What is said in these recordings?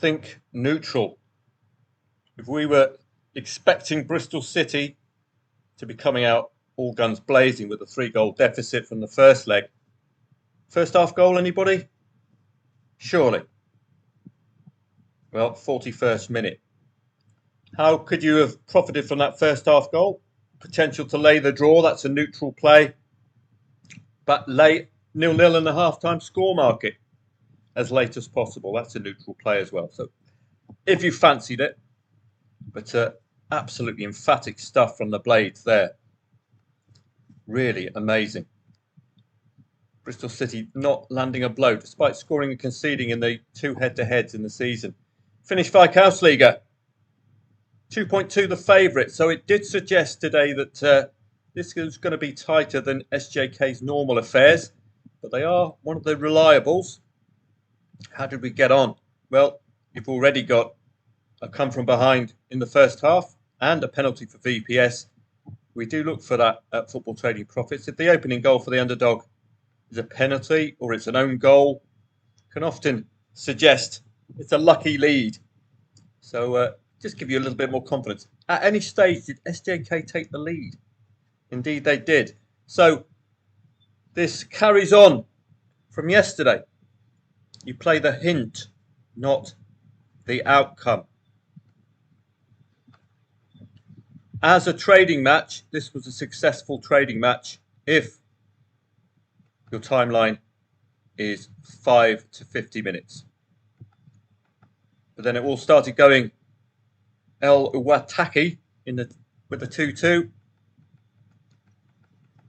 think neutral. If we were expecting Bristol City to be coming out all guns blazing with a 3-goal deficit from the first leg, first half goal, anybody? Surely. Well, 41st minute. How could you have profited from that first half goal? Potential to lay the draw, that's a neutral play. But lay 0-0 in the half-time score market as late as possible. That's a neutral play as well. So if you fancied it, but absolutely emphatic stuff from the Blades there. Really amazing. Bristol City not landing a blow despite scoring and conceding in the 2 head-to-heads in the season. Finished Veikkausliiga, 2.2 the favourite. So it did suggest today that this is going to be tighter than SJK's normal affairs. But they are one of the reliables. How did we get on? Well, you've already got a come from behind in the first half and a penalty for VPS. We do look for that at Football Trading Profits. If the opening goal for the underdog is a penalty or it's an own goal, can often suggest it's a lucky lead. So just give you a little bit more confidence. At any stage, did SJK take the lead? Indeed, they did. So this carries on from yesterday. You play the hint, not the outcome. As a trading match, this was a successful trading match if your timeline is 5 to 50 minutes. But then it all started going El Uwataki with the 2-2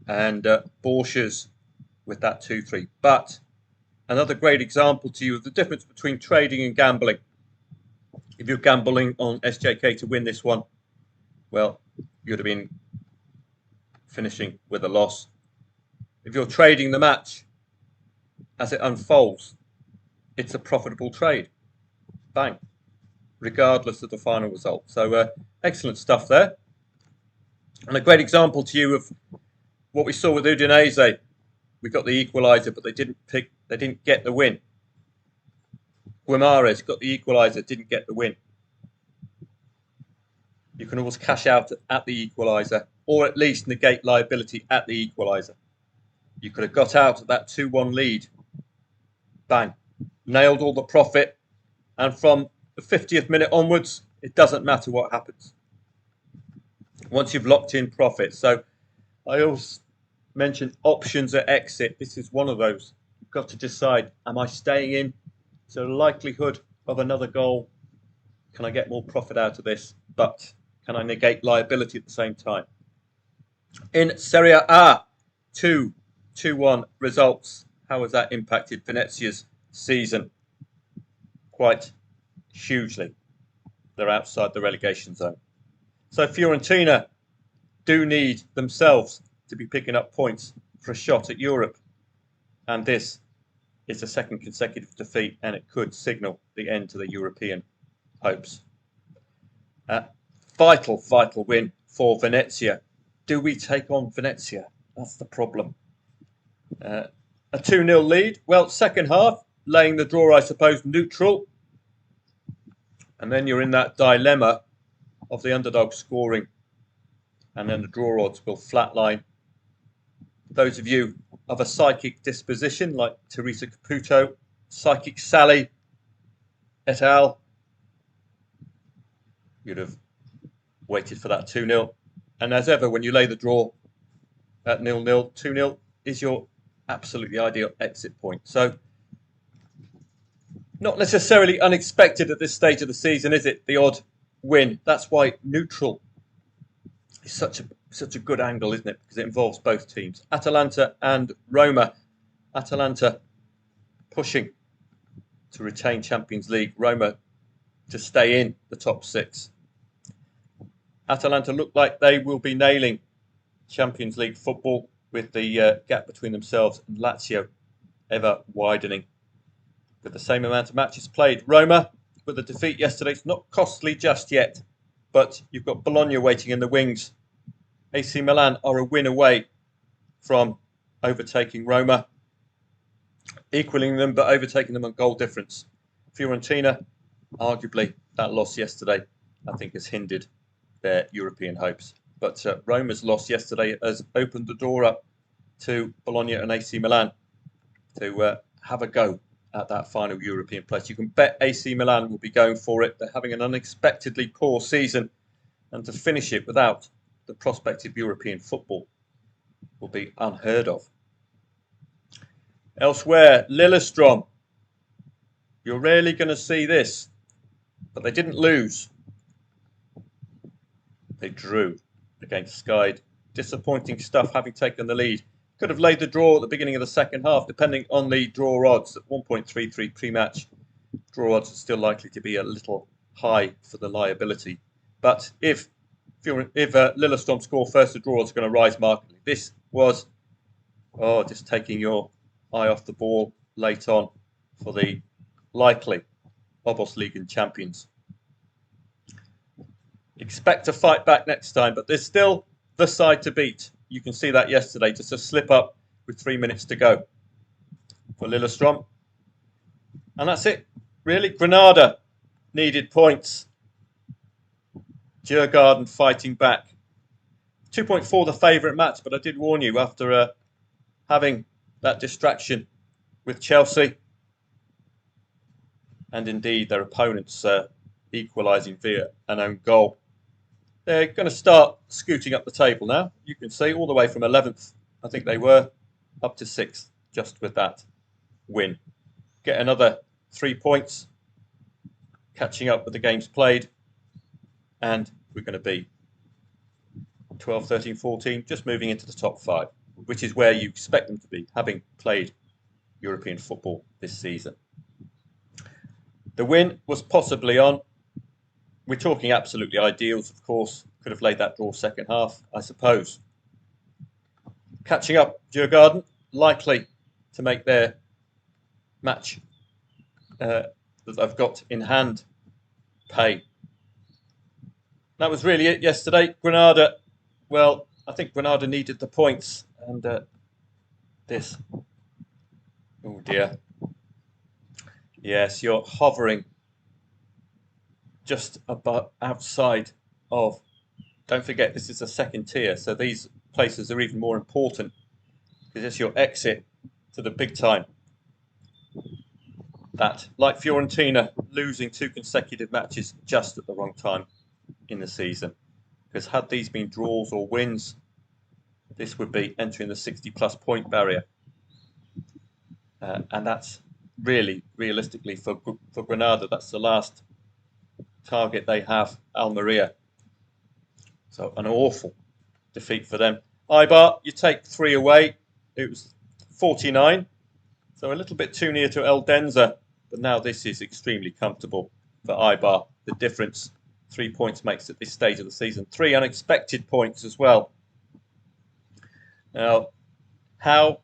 and Borchers with that 2-3. But another great example to you of the difference between trading and gambling. If you're gambling on SJK to win this one, well, you'd have been finishing with a loss. If you're trading the match as it unfolds, it's a profitable trade. Bang. Regardless of the final result. So excellent stuff there. And a great example to you of what we saw with Udinese. We got the equaliser, but they didn't get the win. Guimarães got the equaliser, didn't get the win. You can always cash out at the equaliser, or at least negate liability at the equaliser. You could have got out at that 2-1 lead. Bang. Nailed all the profit. And from the 50th minute onwards, it doesn't matter what happens. Once you've locked in profit. So I always mention options at exit. This is one of those. You've got to decide, am I staying in? Is there a likelihood of another goal? Can I get more profit out of this? But can I negate liability at the same time? In Seria A, 2-1 results. How has that impacted Venezia's season? Quite hugely. They're outside the relegation zone. So Fiorentina do need themselves to be picking up points for a shot at Europe. And this is a second consecutive defeat, and it could signal the end to the European hopes. Vital win for Venezia. Do we take on Venezia? That's the problem. A 2-0 lead. Well, second half, laying the draw, I suppose, neutral. And then you're in that dilemma of the underdog scoring. And then the draw odds will flatline. Those of you of a psychic disposition, like Teresa Caputo, Psychic Sally et al., you'd have waited for that 2-0. And as ever, when you lay the draw at 0-0, 2-0 is your absolutely ideal exit point. So, not necessarily unexpected at this stage of the season, is it? The odd win. That's why neutral is such a good angle, isn't it? Because it involves both teams. Atalanta and Roma. Atalanta pushing to retain Champions League. Roma to stay in the top 6. Atalanta look like they will be nailing Champions League football with the gap between themselves and Lazio ever widening. With the same amount of matches played. Roma, with a defeat yesterday, it's not costly just yet, but you've got Bologna waiting in the wings. AC Milan are a win away from overtaking Roma, equaling them, but overtaking them on goal difference. Fiorentina arguably that loss yesterday, I think, has hindered their European hopes. But Roma's loss yesterday has opened the door up to Bologna and AC Milan to have a go at that final European place. You can bet AC Milan will be going for it. They're having an unexpectedly poor season, and to finish it without the prospect of European football will be unheard of. Elsewhere, Lillestrøm. You're rarely going to see this, but they didn't lose. They drew against Sky. Disappointing stuff, having taken the lead. Could have laid the draw at the beginning of the second half, depending on the draw odds at 1.33 pre-match. Draw odds are still likely to be a little high for the liability. But if Lillestrøm score first, the draw odds are going to rise markedly. This was just taking your eye off the ball late on for the likely Obos-Ligaen champions. Expect to fight back next time, but there's still the side to beat. You can see that yesterday, just a slip up with 3 minutes to go for Lillestrøm. And that's it, really. Granada needed points. Djurgården fighting back. 2.4 the favourite match, but I did warn you after having that distraction with Chelsea. And indeed, their opponents equalising via an own goal. They're going to start scooting up the table now. You can see all the way from 11th, I think they were, up to 6th, just with that win. Get another 3 points, catching up with the games played, and we're going to be 12, 13, 14, just moving into the top 5, which is where you expect them to be, having played European football this season. The win was possibly on. We're talking absolutely ideals, of course. Could have laid that draw second half, I suppose. Catching up, Djurgården, likely to make their match that they've got in hand pay. That was really it yesterday. Granada, well, I think Granada needed the points. And this, oh dear. Yes, you're hovering just about outside of, don't forget this is a second tier, so these places are even more important because it's your exit to the big time. That, like Fiorentina, losing 2 consecutive matches just at the wrong time in the season. Because had these been draws or wins, this would be entering the 60-plus point barrier. And that's really, realistically, for Granada, that's the last target they have, Almeria. So an awful defeat for them. Eibar, you take 3 away. It was 49. So a little bit too near to Eldenza. But now this is extremely comfortable for Eibar. The difference, 3 points makes at this stage of the season. 3 unexpected points as well. Now, how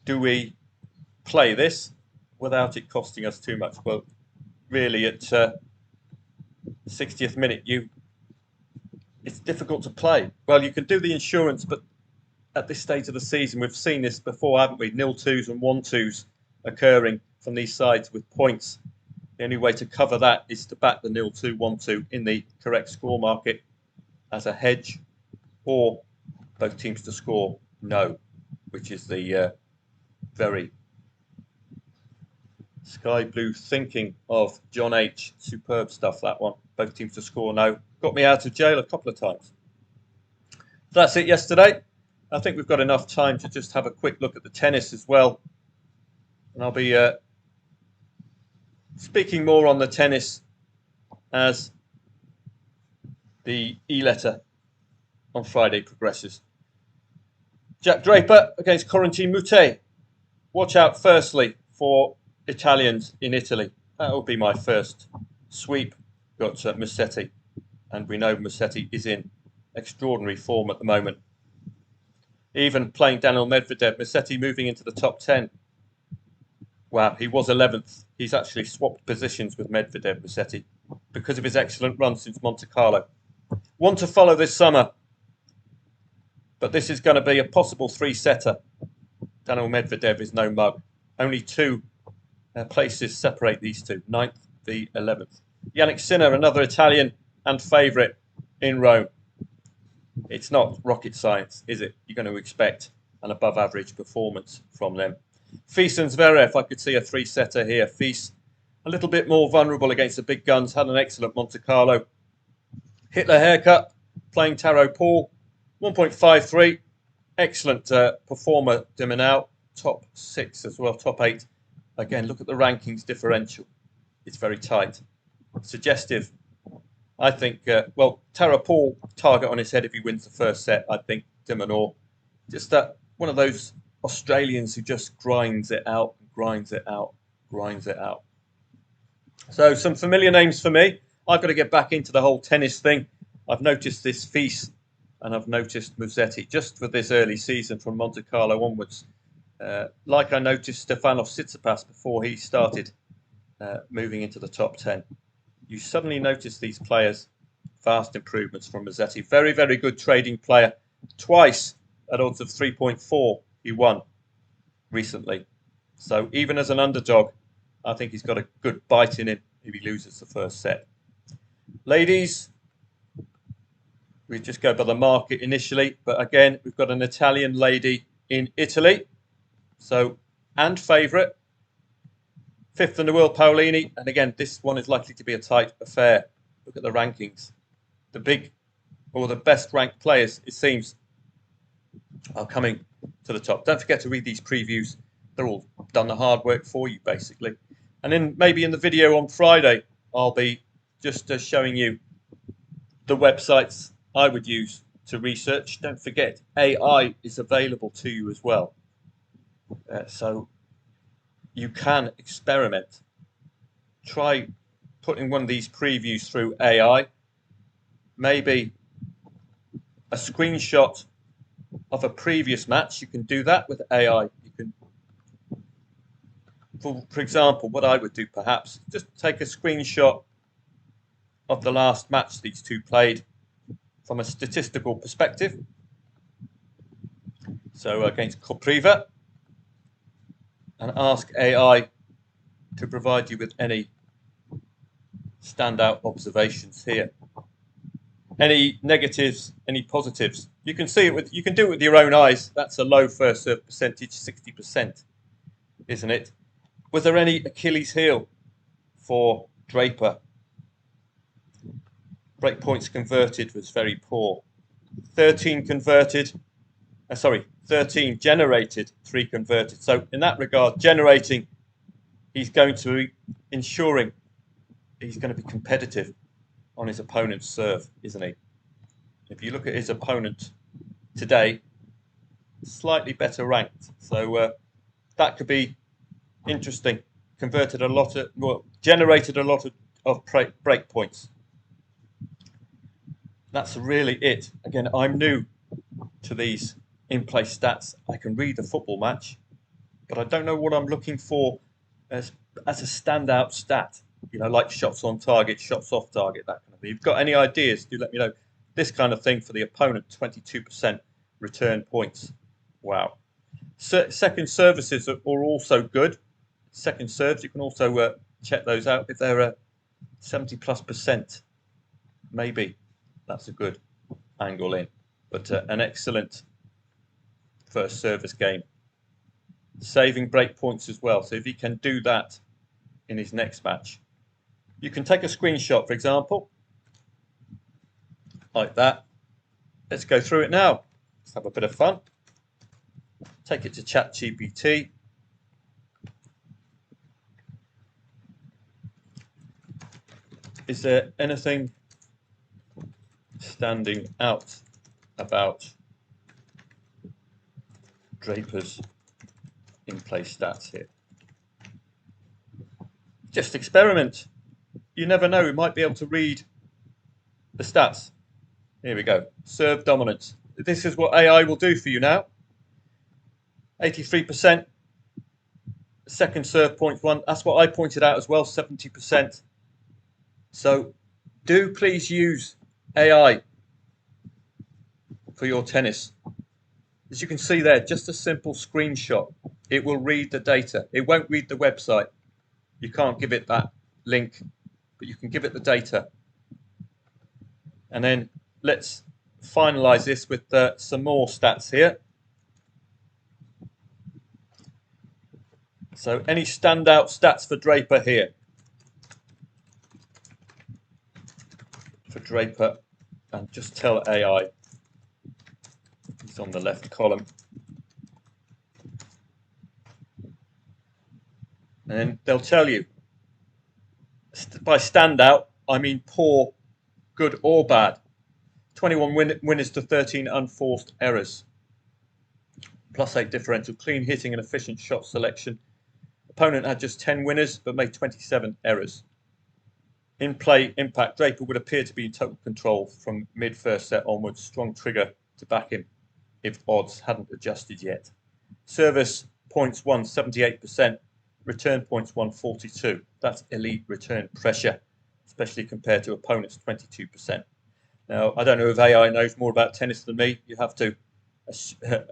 do we play this without it costing us too much? Well, really, at 60th minute, it's difficult to play. Well, you can do the insurance, but at this stage of the season, we've seen this before, haven't we? 0-2s and 1-2s occurring from these sides with points. The only way to cover that is to back the 0-2, 1-2 in the correct score market as a hedge, or both teams to score no, which is the very sky blue thinking of John H. Superb stuff, that one. Both teams to score no. Got me out of jail a couple of times. That's it yesterday. I think we've got enough time to just have a quick look at the tennis as well. And I'll be speaking more on the tennis as the E-letter on Friday progresses. Jack Draper against Corentin Moutet. Watch out firstly for Italians in Italy. That will be my first sweep. Got Musetti, and we know Musetti is in extraordinary form at the moment. Even playing Daniil Medvedev, Musetti moving into the top 10. Wow, he was 11th. He's actually swapped positions with Medvedev, Musetti, because of his excellent run since Monte Carlo. One to follow this summer, but this is going to be a possible 3-setter. Daniil Medvedev is no mug. Only 2 places separate these two, 9th the 11th. Yannick Sinner, another Italian and favourite in Rome. It's not rocket science, is it? You're going to expect an above average performance from them. Fils and Zverev, I could see a three-setter here. Fils, a little bit more vulnerable against the big guns, had an excellent Monte Carlo. Hitler haircut, playing Taro Paul, 1.53. Excellent performer, de Minaur. Top 6 as well, top 8. Again, look at the rankings differential. It's very tight. Suggestive. I think, Taro Paul, target on his head if he wins the first set. I think de Minaur, just that one of those Australians who just grinds it out, grinds it out, grinds it out. So some familiar names for me. I've got to get back into the whole tennis thing. I've noticed this Fils and I've noticed Musetti just for this early season from Monte Carlo onwards. Like I noticed Stefanos Tsitsipas before he started moving into the top 10. You suddenly notice these players, vast improvements from Musetti. Very, very good trading player. Twice at odds of 3.4, he won recently. So even as an underdog, I think he's got a good bite in him if he loses the first set. Ladies, we just go by the market initially. But again, we've got an Italian lady in Italy. So, and favourite. 5th in the world, Paolini. And again, this one is likely to be a tight affair. Look at the rankings. The big, or the best ranked players, it seems, are coming to the top. Don't forget to read these previews. They're all done the hard work for you, basically. And then maybe in the video on Friday, I'll be just showing you the websites I would use to research. Don't forget, AI is available to you as well. So you can experiment. Try putting one of these previews through AI. Maybe a screenshot of a previous match. You can do that with AI. You can, for example, what I would do perhaps, just take a screenshot of the last match these two played from a statistical perspective. So against Kopriva, and ask AI to provide you with any standout observations here. Any negatives, any positives. You can see it with, you can do it with your own eyes. That's a low first serve percentage, 60%, isn't it? Was there any Achilles heel for Draper? Break points converted was very poor. 13 generated, 3 converted. So in that regard, generating, he's going to be ensuring he's going to be competitive on his opponent's serve, isn't he? If you look at his opponent today, slightly better ranked. So that could be interesting. Converted a lot of, well, generated a lot of break points. That's really it. Again, I'm new to these in-play stats. I can read the football match, but I don't know what I'm looking for as a standout stat. You know, like shots on target, shots off target, that kind of thing. If you've got any ideas, do let me know. This kind of thing for the opponent, 22% return points. Wow. Second services are also good. Second serves, you can also check those out. If they're 70+%, maybe that's a good angle in. But an excellent first service game. Saving break points as well. So if he can do that in his next match, you can take a screenshot, for example, like that. Let's go through it now. Let's have a bit of fun. Take it to ChatGPT. Is there anything standing out about Draper's in-play stats here? Just experiment. You never know, we might be able to read the stats. Here we go. Serve dominance. This is what AI will do for you now. 83%. Second serve points won. That's what I pointed out as well, 70%. So do please use AI for your tennis. As you can see there, just a simple screenshot. It will read the data. It won't read the website. You can't give it that link, but you can give it the data. And then let's finalize this with some more stats here. So any standout stats for Draper here? For Draper, and just tell AI he's on the left column. And then they'll tell you, by standout, I mean poor, good or bad. 21 winners to 13 unforced errors. +8 differential, clean hitting and efficient shot selection. Opponent had just 10 winners but made 27 errors. In play impact, Draper would appear to be in total control from mid first set onwards. Strong trigger to back him if odds hadn't adjusted yet. Service points won 78%. Return points won 42. That's elite return pressure, especially compared to opponents' 22%. Now, I don't know if AI knows more about tennis than me. You have to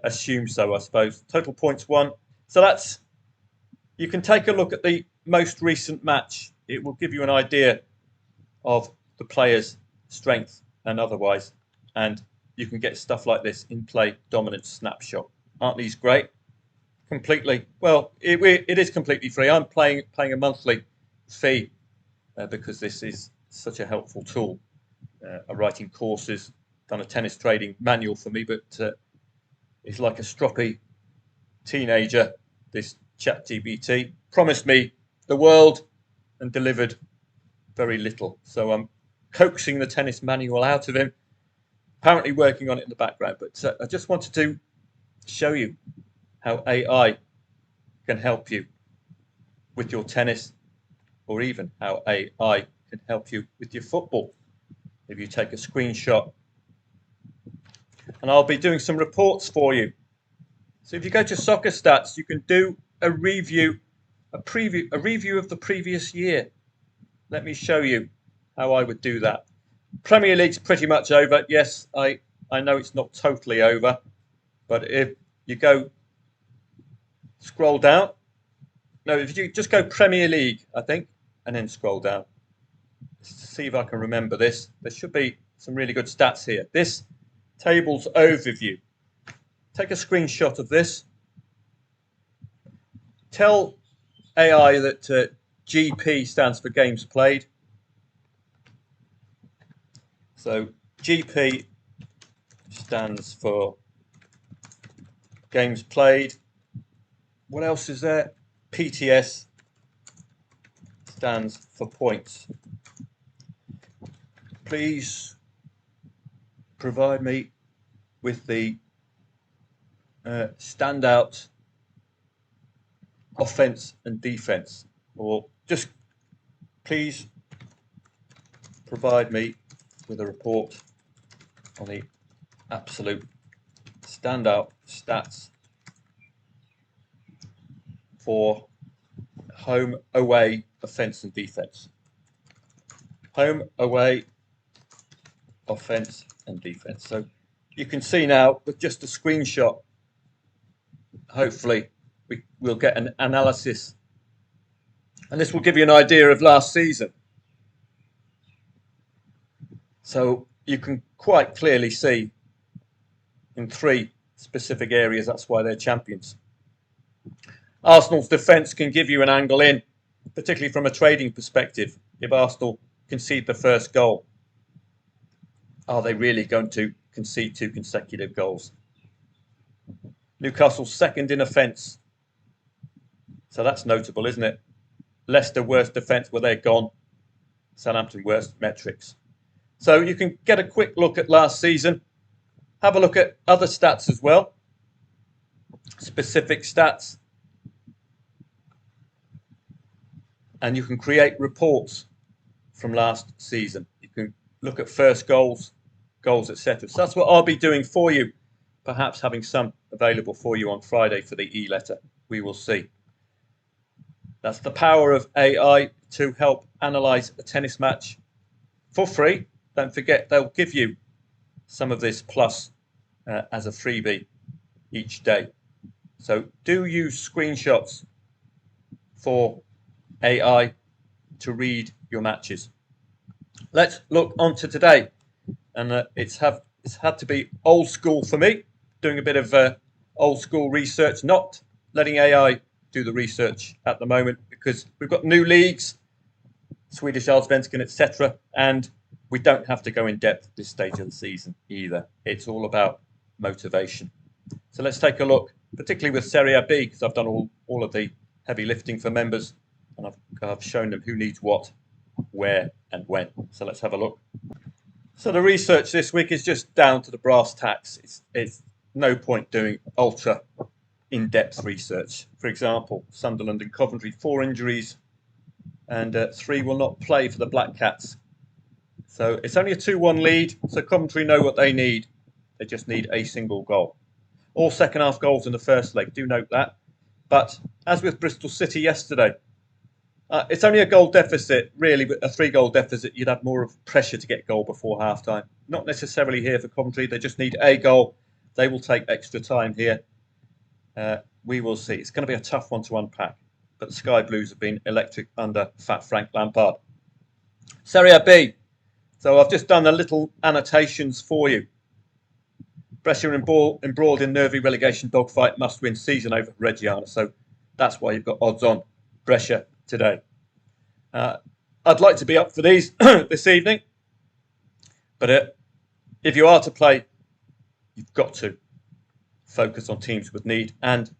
assume so, I suppose. Total points won. So that's, you can take a look at the most recent match. It will give you an idea of the player's strength and otherwise. And you can get stuff like this in play dominance snapshot. Aren't these great? Completely, well, it is completely free. I'm paying a monthly fee because this is such a helpful tool. I'm writing courses, done a tennis trading manual for me, but it's like a stroppy teenager, this ChatGPT. Promised me the world and delivered very little. So I'm coaxing the tennis manual out of him, apparently working on it in the background. But I just wanted to show you how AI can help you with your tennis, or even how AI can help you with your football. If you take a screenshot, and I'll be doing some reports for you. So if you go to Soccer Stats, you can do a review of the previous year. Let me show you how I would do that. Premier League's pretty much over. Yes, I know it's not totally over, but if you go scroll down. No, if you just go Premier League, I think, and then scroll down. Let's see if I can remember this. There should be some really good stats here. This table's overview. Take a screenshot of this. Tell AI that GP stands for games played. So GP stands for games played. What else is there? PTS stands for points. Please provide me with the standout offense and defense, or just please provide me with a report on the absolute standout stats for home, away, offence and defence. Home, away, offence and defence. So you can see now with just a screenshot, hopefully we'll get an analysis. And this will give you an idea of last season. So you can quite clearly see in 3 specific areas that's why they're champions. Arsenal's defence can give you an angle in, particularly from a trading perspective. If Arsenal concede the first goal, are they really going to concede 2 consecutive goals? Newcastle's second in offence. So that's notable, isn't it? Leicester worst defence, well, they're gone. Southampton worst metrics. So you can get a quick look at last season. Have a look at other stats as well. Specific stats. And you can create reports from last season. You can look at first goals, etc. So that's what I'll be doing for you. Perhaps having some available for you on Friday for the e-letter. We will see. That's the power of AI to help analyse a tennis match for free. Don't forget, they'll give you some of this plus as a freebie each day. So do use screenshots for AI to read your matches. Let's look on to today. And it's had to be old school for me, doing a bit of old school research, not letting AI do the research at the moment, because we've got new leagues, Swedish Allsvenskan, etc., and we don't have to go in depth at this stage of the season either. It's all about motivation. So let's take a look, particularly with Serie B, because I've done all of the heavy lifting for members, and I've shown them who needs what, where, and when. So let's have a look. So the research this week is just down to the brass tacks. It's no point doing ultra in-depth research. For example, Sunderland and Coventry, 4 injuries, and 3 will not play for the Black Cats. So it's only a 2-1 lead, so Coventry know what they need. They just need a single goal. All second half goals in the first leg, do note that. But as with Bristol City yesterday, it's only a goal deficit, really, but a 3-goal deficit. You'd have more of pressure to get a goal before half-time. Not necessarily here for Coventry. They just need a goal. They will take extra time here. We will see. It's going to be a tough one to unpack. But the Sky Blues have been electric under Fat Frank Lampard. Serie B. So I've just done a little annotations for you. Brescia embroiled in nervy relegation dogfight, must-win season over Reggiana. So that's why you've got odds on Brescia today. I'd like to be up for these this evening, but if you are to play, you've got to focus on teams with need and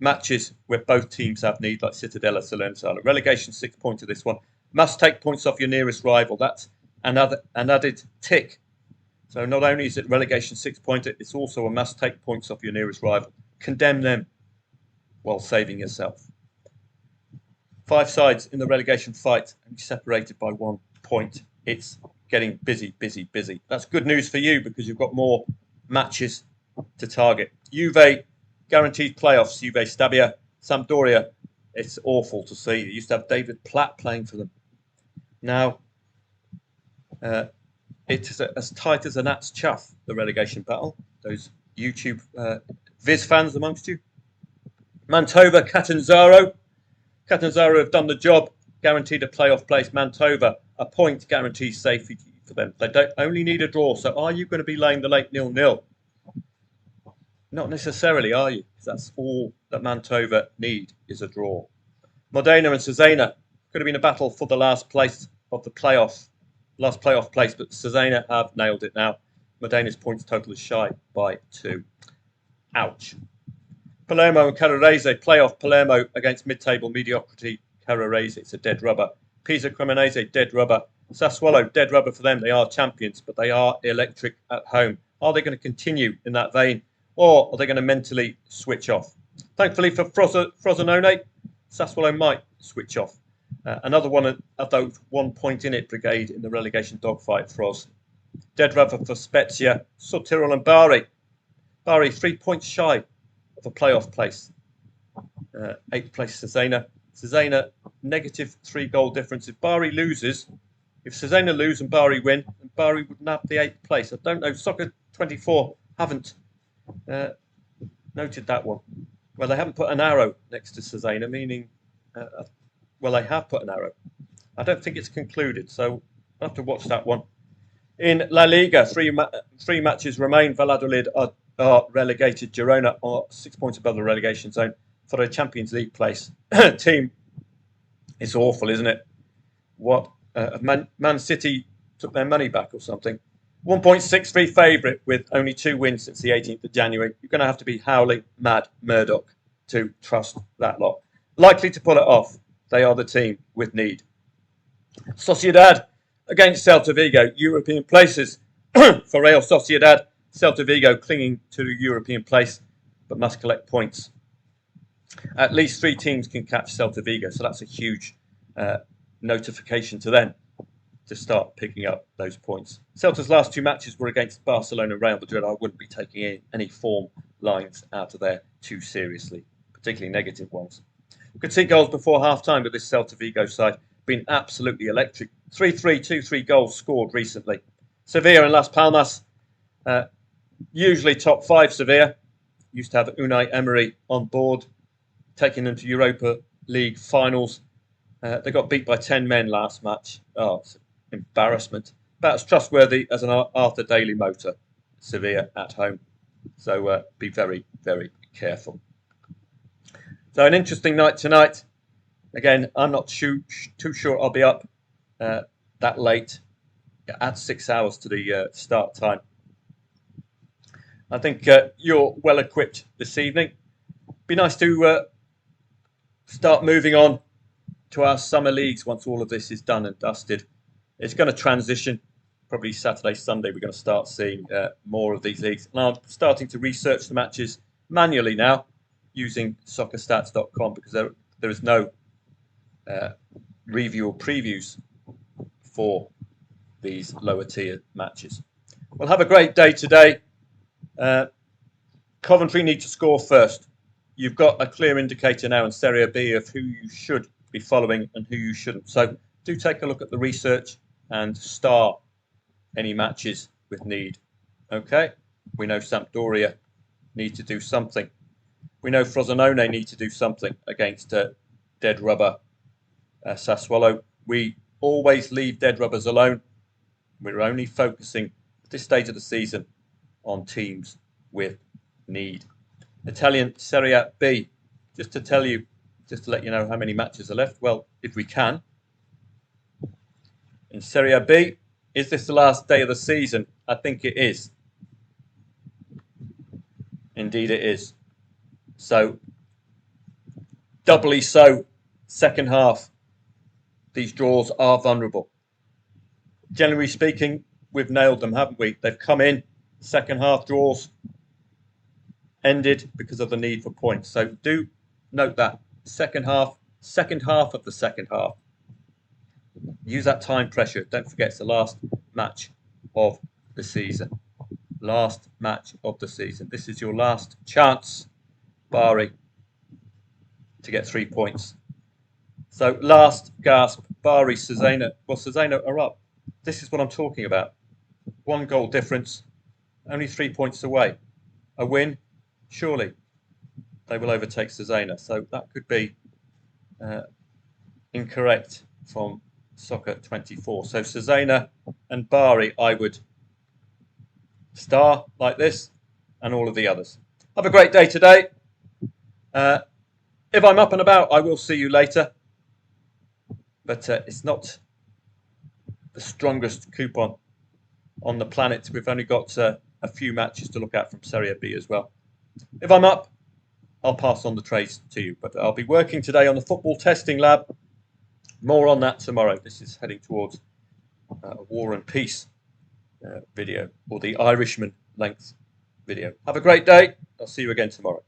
matches where both teams have need, like Cittadella, Salernitana. Relegation 6 points of this one. Must take points off your nearest rival. That's an added tick. So not only is it relegation 6-pointer, it's also a must take points off your nearest rival. Condemn them while saving yourself. 5 sides in the relegation fight and separated by 1 point. It's getting busy, busy, busy. That's good news for you because you've got more matches to target. Juve guaranteed playoffs. Juve Stabia, Sampdoria. It's awful to see. They used to have David Platt playing for them. Now, it's as tight as a gnat's chuff, the relegation battle. Those YouTube Viz fans amongst you. Mantova, Catanzaro. Catanzaro have done the job, guaranteed a playoff place. Mantova, a point guarantees safety for them. They don't only need a draw. So are you going to be laying the late 0-0? Not necessarily, are you? Because that's all that Mantova need is a draw. Modena and Cesena could have been a battle for the last place of the playoff. Last playoff place, but Cesena have nailed it now. Modena's points total is shy by 2. Ouch. Palermo and Carrarese, playoff Palermo against mid-table mediocrity Carrarese. It's a dead rubber. Pisa Cremonese, dead rubber. Sassuolo, dead rubber for them. They are champions, but they are electric at home. Are they going to continue in that vein, or are they going to mentally switch off? Thankfully for Frosinone, Sassuolo might switch off. Another one of those 1 point in it brigade in the relegation dogfight, Fros. Dead rubber for Spezia, Sotirol and Bari. Bari 3 points shy of a playoff place. 8th place Cesena. Cesena negative 3-goal difference. If Bari loses, if Cesena lose and Bari win, then Bari would nab the 8th place. I don't know. Soccer 24 haven't noted that one. Well, they haven't put an arrow next to Cesena, meaning well, they have put an arrow. I don't think it's concluded, so I'll have to watch that one. In La Liga, three matches remain. Valladolid are relegated. Girona are 6 points above the relegation zone for a Champions League place. Team, it's awful, isn't it? What? Man City took their money back or something. 1.63 favourite with only 2 wins since the 18th of January. You're going to have to be howling mad Murdoch to trust that lot. Likely to pull it off. They are the team with need. Sociedad against Celta Vigo. European places for Real Sociedad. Celta Vigo clinging to the European place, but must collect points. At least 3 teams can catch Celta Vigo, so that's a huge notification to them to start picking up those points. Celta's last 2 matches were against Barcelona and Real Madrid. I wouldn't be taking any form lines out of there too seriously, particularly negative ones. Could see goals before half-time with this Celta Vigo side. Been absolutely electric. 3-3, 2-3 goals scored recently. Sevilla and Las Palmas, usually top 5 Sevilla. Used to have Unai Emery on board, taking them to Europa League finals. They got beat by 10 men last match. Oh, it's an embarrassment. About as trustworthy as an Arthur Daly motor, Sevilla at home. So be very, very careful. So an interesting night tonight. Again, I'm not too sure I'll be up that late. Add 6 hours to the start time. I think you're well equipped this evening. Be nice to start moving on to our summer leagues once all of this is done and dusted. It's going to transition. Probably Saturday, Sunday, we're going to start seeing more of these leagues. And I'm starting to research the matches manually now using soccerstats.com because there is no review or previews for these lower tier matches. Well, have a great day today. Coventry need to score first. You've got a clear indicator now in Serie B of who you should be following and who you shouldn't. So do take a look at the research and star any matches with need. Okay, we know Sampdoria need to do something. We know Frosinone need to do something against dead rubber Sassuolo. We always leave dead rubbers alone. We're only focusing at this stage of the season on teams with need. Italian Seria B, just to let you know how many matches are left. Well, if we can. In Serie B, is this the last day of the season? I think it is. Indeed it is. So, doubly so, second half. These draws are vulnerable. Generally speaking, we've nailed them, haven't we? They've come in, second half draws ended because of the need for points. So do note that. Second half of the second half. Use that time pressure. Don't forget it's the last match of the season. Last match of the season. This is your last chance, Bari, to get 3 points. So last gasp, Bari, Cesena. Well, Cesena are up. This is what I'm talking about. 1 goal difference, only 3 points away. A win, surely they will overtake Cesena. So that could be incorrect from Soccer 24. So Cesena and Bari, I would star like this, and all of the others. Have a great day today. If I'm up and about, I will see you later. But it's not the strongest coupon on the planet. We've only got a few matches to look at from Serie B as well. If I'm up, I'll pass on the trays to you. But I'll be working today on the football testing lab. More on that tomorrow. This is heading towards a War and Peace video, or the Irishman length video. Have a great day. I'll see you again tomorrow.